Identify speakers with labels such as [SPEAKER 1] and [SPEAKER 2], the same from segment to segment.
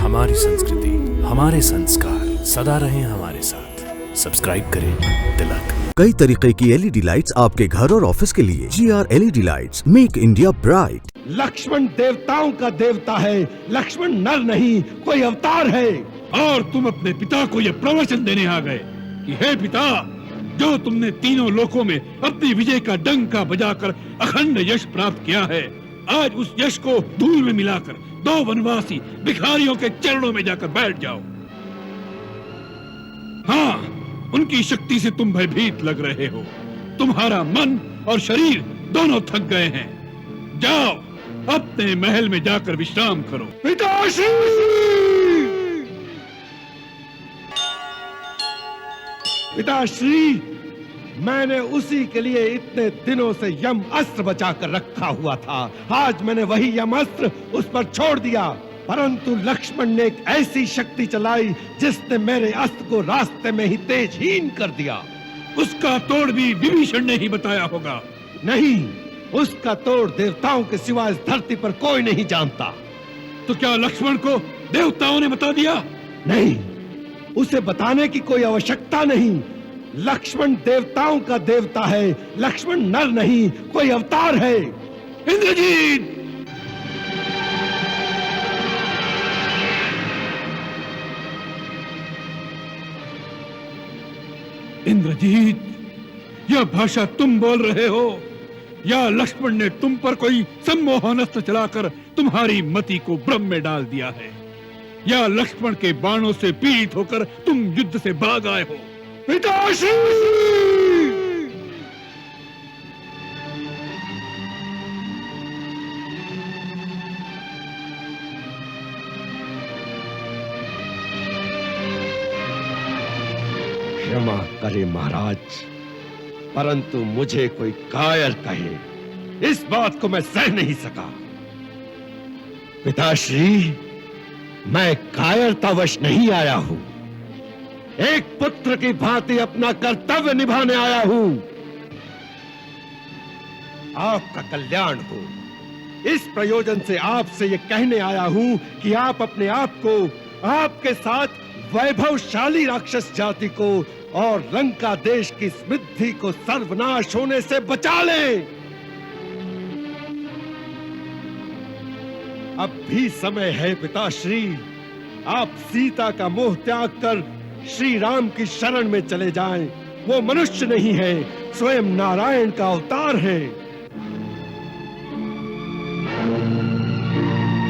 [SPEAKER 1] हमारी संस्कृति, हमारे संस्कार सदा रहें हमारे साथ। सब्सक्राइब करें तिलक।
[SPEAKER 2] कई तरीके की एलईडी लाइट्स आपके घर और ऑफिस के लिए। GR LED lights, make India bright.
[SPEAKER 3] Lakshman देवताओं का देवता है, लक्ष्मण नर नहीं कोई अवतार है।
[SPEAKER 4] और तुम अपने पिता को यह प्रवचन देने आ गए कि हे पिता, जो तुमने तीनों लोकों में अपनी विजय का डंका बजाकर अखंड यश प्राप्त किया है, आज उस यश को धूल में मिलाकर दो वनवासी भिखारियों के चरणों में जाकर बैठ जाओ। हाँ, उनकी शक्ति से तुम भयभीत लग रहे हो। तुम्हारा मन और शरीर दोनों थक गए हैं। जाओ, अपने महल में जाकर विश्राम करो।
[SPEAKER 3] पिताश्री! पिताश्री, मैंने उसी के लिए इतने दिनों से यम अस्त्र बचाकर रखा हुआ था। आज मैंने वही यम अस्त्र उस पर छोड़ दिया, परंतु लक्ष्मण ने एक ऐसी शक्ति चलाई जिसने मेरे अस्त्र को रास्ते में ही तेजहीन कर दिया।
[SPEAKER 4] उसका तोड़ भी विभीषण ने ही बताया होगा।
[SPEAKER 3] नहीं, उसका तोड़ देवताओं के सिवा इस धरती पर कोई नहीं जानता।
[SPEAKER 4] तो क्या लक्ष्मण को देवताओं ने बता दिया?
[SPEAKER 3] नहीं, उसे बताने की कोई आवश्यकता नहीं। लक्ष्मण देवताओं का देवता है, लक्ष्मण नर नहीं कोई अवतार है।
[SPEAKER 4] इंद्रजीत! इंद्रजीत, यह भाषा तुम बोल रहे हो या लक्ष्मण ने तुम पर कोई सम्मोहन अस्त्र चलाकर तुम्हारी मति को भ्रम में डाल दिया है, या लक्ष्मण के बाणों से पीड़ित होकर तुम युद्ध से भाग आए हो?
[SPEAKER 3] पिताश्री! क्षमा करे महाराज, परंतु मुझे कोई कायर कहे, इस बात को मैं सह नहीं सका। पिताश्री, मैं कायरतावश नहीं आया हूं, एक पुत्र की भांति अपना कर्तव्य निभाने आया हूं। आपका कल्याण हो, इस प्रयोजन से आपसे यह कहने आया हूं कि आप अपने आप को, आपके साथ वैभवशाली राक्षस जाति को और लंका देश की समृद्धि को सर्वनाश होने से बचा लें। अब भी समय है पिताश्री, आप सीता का मोह त्याग कर श्री राम की शरण में चले जाएं। वो मनुष्य नहीं है, स्वयं नारायण का अवतार है।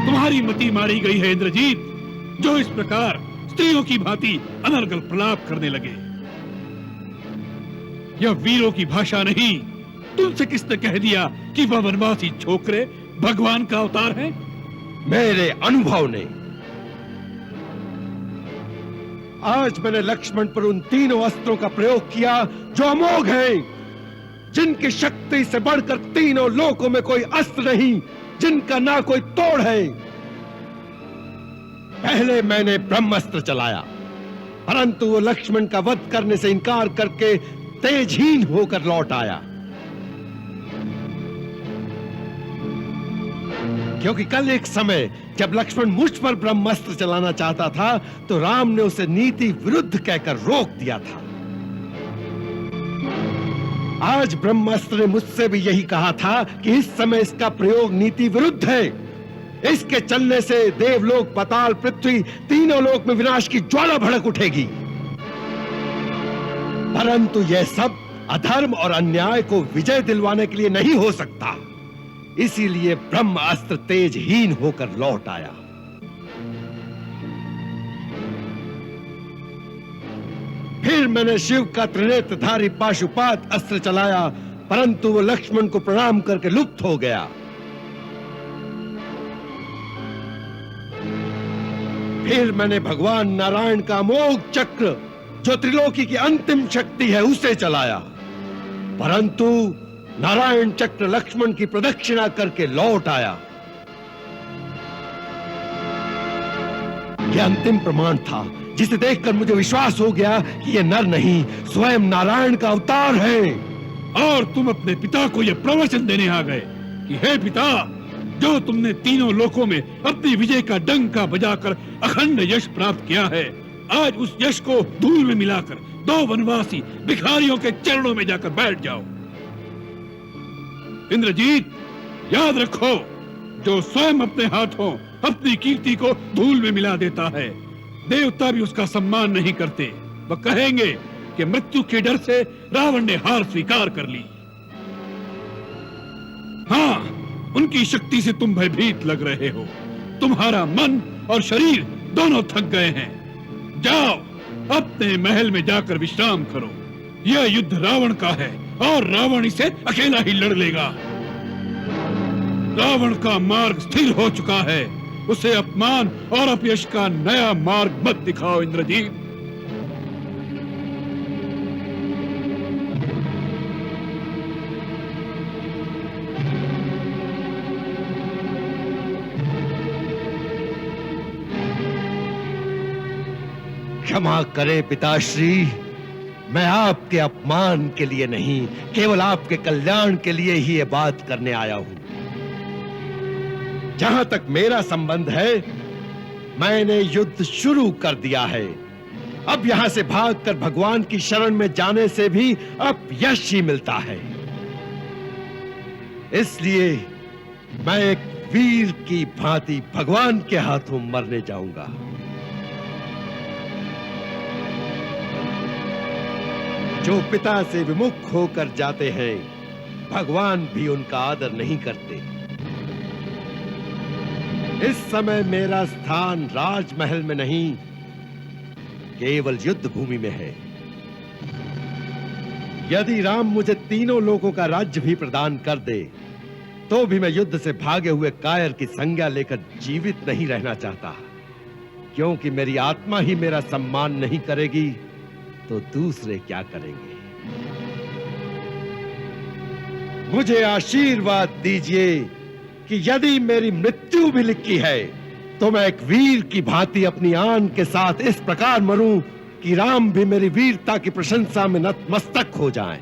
[SPEAKER 4] तुम्हारी मति मारी गई है इंद्रजीत, जो इस प्रकार स्त्रियों की भांति अनर्गल प्रलाप करने लगे। यह वीरों की भाषा नहीं। तुमसे किसने कह दिया कि वह वनवासी छोकरे भगवान का अवतार है?
[SPEAKER 3] मेरे अनुभव ने। आज मैंने लक्ष्मण पर उन तीनों अस्त्रों का प्रयोग किया जो अमोघ हैं, जिनकी शक्ति से बढ़कर तीनों लोकों में कोई अस्त्र नहीं, जिनका ना कोई तोड़ है। पहले मैंने ब्रह्मास्त्र चलाया, परंतु वो लक्ष्मण का वध करने से इनकार करके तेजहीन होकर लौट आया। क्योंकि कल एक समय जब लक्ष्मण मुझ पर ब्रह्मास्त्र चलाना चाहता था, तो राम ने उसे नीति विरुद्ध कहकर रोक दिया था। आज ब्रह्मास्त्र ने मुझसे भी यही कहा था कि इस समय इसका प्रयोग नीति विरुद्ध है। इसके चलने से देवलोक, पाताल, पृथ्वी, तीनों लोक में विनाश की ज्वाला भड़क उठेगी। परंतु यह सब अधर्म और अन्याय को विजय दिलवाने के लिए नहीं हो सकता। इसीलिए ब्रह्मास्त्र तेजहीन होकर लौट आया। फिर मैंने शिव का त्रिनेत्रधारी पाशुपात अस्त्र चलाया, परंतु वो लक्ष्मण को प्रणाम करके लुप्त हो गया। फिर मैंने भगवान नारायण का अमोघ चक्र, जो त्रिलोकी की अंतिम शक्ति है, उसे चलाया, परंतु नारायण चक्र लक्ष्मण की प्रदक्षिणा करके लौट आया। यह अंतिम प्रमाण था, जिसे देखकर मुझे विश्वास हो गया कि यह नर नहीं, स्वयं नारायण का अवतार है।
[SPEAKER 4] और तुम अपने पिता को यह प्रवचन देने आ गए कि हे पिता, जो तुमने तीनों लोकों में अपनी विजय का डंका बजाकर अखंड यश प्राप्त किया है, आज उस यश को धूल में मिलाकर 2 वनवासी भिखारियों के चरणों में जाकर बैठ जाओ। इंद्रजीत, याद रखो, जो स्वयं अपने हाथों अपनी कीर्ति को धूल में मिला देता है, देवता भी उसका सम्मान नहीं करते। वह कहेंगे कि मृत्यु के डर से रावण ने हार स्वीकार कर ली। हाँ, उनकी शक्ति से तुम भयभीत लग रहे हो। तुम्हारा मन और शरीर दोनों थक गए हैं। जाओ, अपने महल में जाकर विश्राम करो। यह युद्ध रावण का है और रावण इसे अकेला ही लड़ लेगा। रावण का मार्ग स्थिर हो चुका है, उसे अपमान और अपयश का नया मार्ग मत दिखाओ इंद्रजीत।
[SPEAKER 3] क्षमा करें पिताश्री, मैं आपके अपमान के लिए नहीं, केवल आपके कल्याण के लिए ही ये बात करने आया हूं। जहां तक मेरा संबंध है, मैंने युद्ध शुरू कर दिया है। अब यहां से भागकर भगवान की शरण में जाने से भी अब यश ही मिलता है। इसलिए मैं एक वीर की भांति भगवान के हाथों मरने जाऊंगा। जो पिता से विमुख होकर जाते हैं, भगवान भी उनका आदर नहीं करते। इस समय मेरा स्थान राजमहल में नहीं, केवल युद्ध भूमि में है। यदि राम मुझे तीनों लोगों का राज्य भी प्रदान कर दे, तो भी मैं युद्ध से भागे हुए कायर की संज्ञा लेकर जीवित नहीं रहना चाहता, क्योंकि मेरी आत्मा ही मेरा सम्मान नहीं करेगी तो दूसरे क्या करेंगे। मुझे आशीर्वाद दीजिए कि यदि मेरी मृत्यु भी लिखी है, तो मैं एक वीर की भांति अपनी आन के साथ इस प्रकार मरूं कि राम भी मेरी वीरता की प्रशंसा में नतमस्तक हो जाएं।